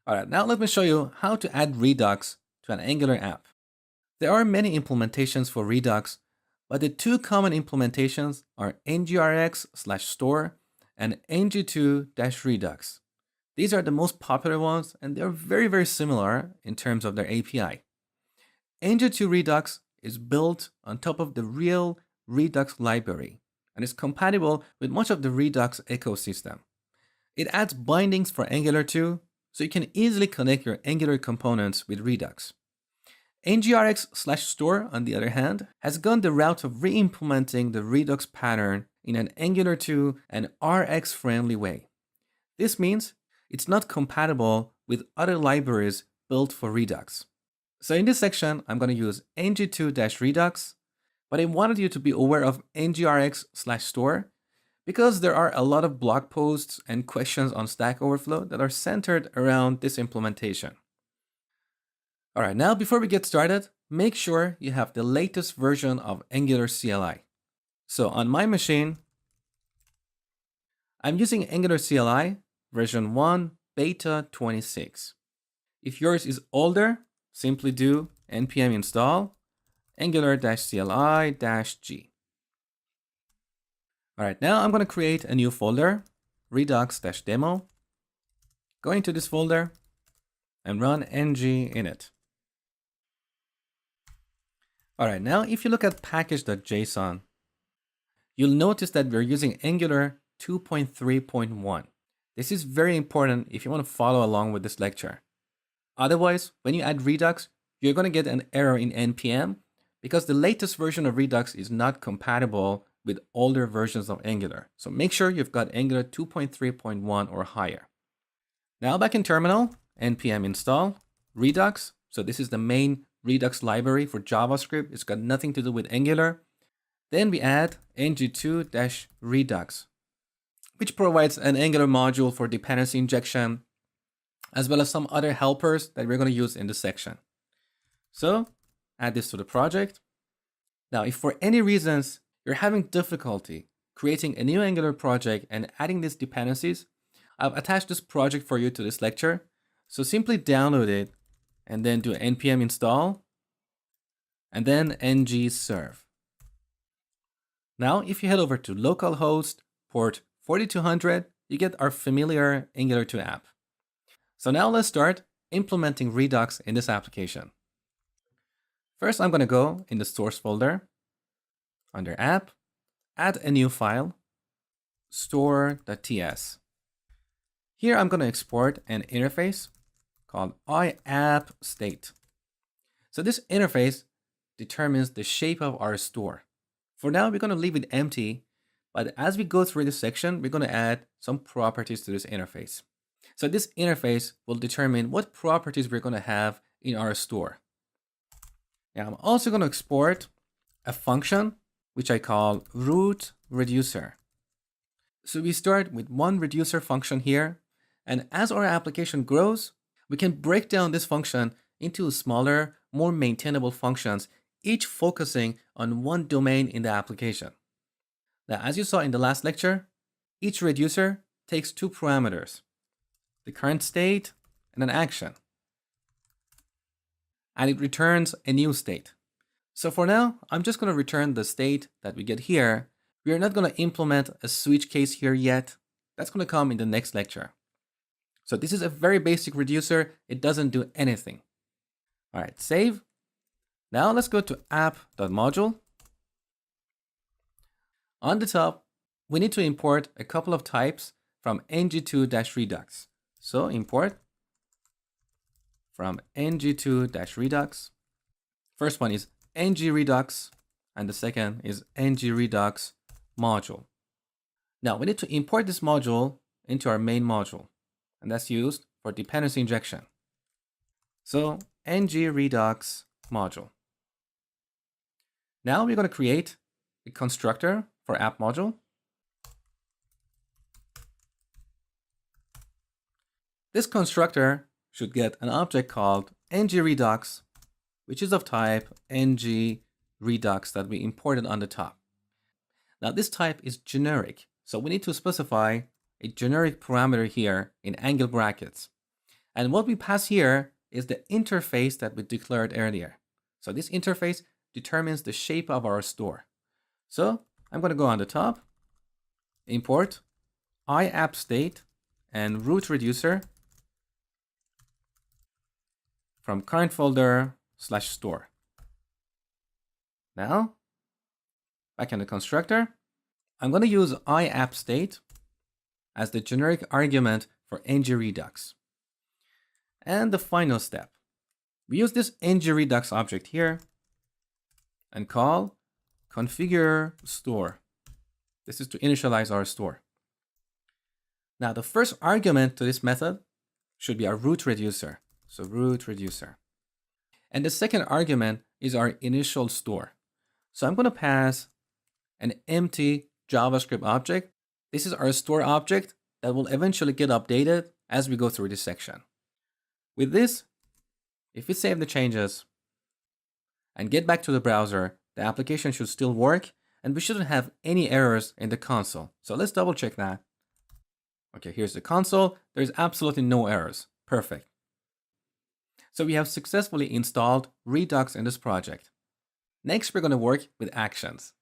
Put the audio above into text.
All right, now let me show you how to add Redux to an Angular app. There are many implementations for Redux, but the two common implementations are ngrx/store and ng2-redux. These are the most popular ones, and they're very similar in terms of their API. ng2 Redux is built on top of the real Redux library and is compatible with much of the Redux ecosystem. It adds bindings for Angular 2, so you can easily connect your Angular components with Redux. ngrx/store, on the other hand, has gone the route of re-implementing the Redux pattern in an Angular 2 and RX-friendly way. This means it's not compatible with other libraries built for Redux. So in this section, I'm going to use ng2-redux, but I wanted you to be aware of ngrx/store because there are a lot of blog posts and questions on Stack Overflow that are centered around this implementation. All right, now before we get started, make sure you have the latest version of Angular CLI. So on my machine, I'm using Angular CLI version 1 beta 26. If yours is older, simply do npm install angular-cli-g. All right, now I'm going to create a new folder, redux-demo. Go into this folder and run ng init. All right, now if you look at package.json, you'll notice that we're using Angular 2.3.1. This is very important if you want to follow along with this lecture. Otherwise, when you add Redux, you're going to get an error in npm because the latest version of Redux is not compatible with older versions of Angular. So make sure you've got Angular 2.3.1 or higher. Now back in terminal, npm install Redux. So this is the main Redux library for JavaScript. It's got nothing to do with Angular. Then we add ng2-redux, which provides an Angular module for dependency injection, as well as some other helpers that we're going to use in this section. So add this to the project. Now, if for any reasons you're having difficulty creating a new Angular project and adding these dependencies, I've attached this project for you to this lecture. So simply download it and then do npm install and then ng serve. Now, if you head over to localhost port 4200, you get our familiar Angular 2 app. So now let's start implementing Redux in this application. First, I'm going to go in the source folder, under app, add a new file, store.ts. Here I'm going to export an interface called iapp_state. So this interface determines the shape of our store. For now, we're going to leave it empty, but as we go through this section, we're going to add some properties to this interface. So this interface will determine what properties we're going to have in our store. Now I'm also going to export a function which I call root reducer. So we start with one reducer function here, and as our application grows, we can break down this function into smaller, more maintainable functions, each focusing on one domain in the application. Now, as you saw in the last lecture, each reducer takes two parameters, the current state and an action. And it returns a new state. So for now, I'm just going to return the state that we get here. We are not going to implement a switch case here yet. That's going to come in the next lecture. So this is a very basic reducer. It doesn't do anything. All right, save. Now let's go to app.module. On the top, we need to import a couple of types from ng2-redux. So import from ng2-redux. First one is ng-redux, and the second is ng-redux module. Now we need to import this module into our main module, and that's used for dependency injection. So ng-redux module. Now we're going to create a constructor for app module. This constructor should get an object called ng-redux, which is of type ng-redux that we imported on the top. Now this type is generic, so we need to specify a generic parameter here in angle brackets. And what we pass here is the interface that we declared earlier. So this interface determines the shape of our store. So I'm going to go on the top, import iappState and root reducer from current folder /store. Now, back in the constructor, I'm going to use iappState as the generic argument for ngRedux. And the final step, we use this ngRedux object here and call configure store. This is to initialize our store. Now, the first argument to this method should be our root reducer. So root reducer. And the second argument is our initial store. So I'm going to pass an empty JavaScript object. This is our store object that will eventually get updated as we go through this section. With this, if we save the changes and get back to the browser, the application should still work and we shouldn't have any errors in the console. So let's double check that. Okay, here's the console. There's absolutely no errors. Perfect. So we have successfully installed Redux in this project. Next, we're going to work with actions.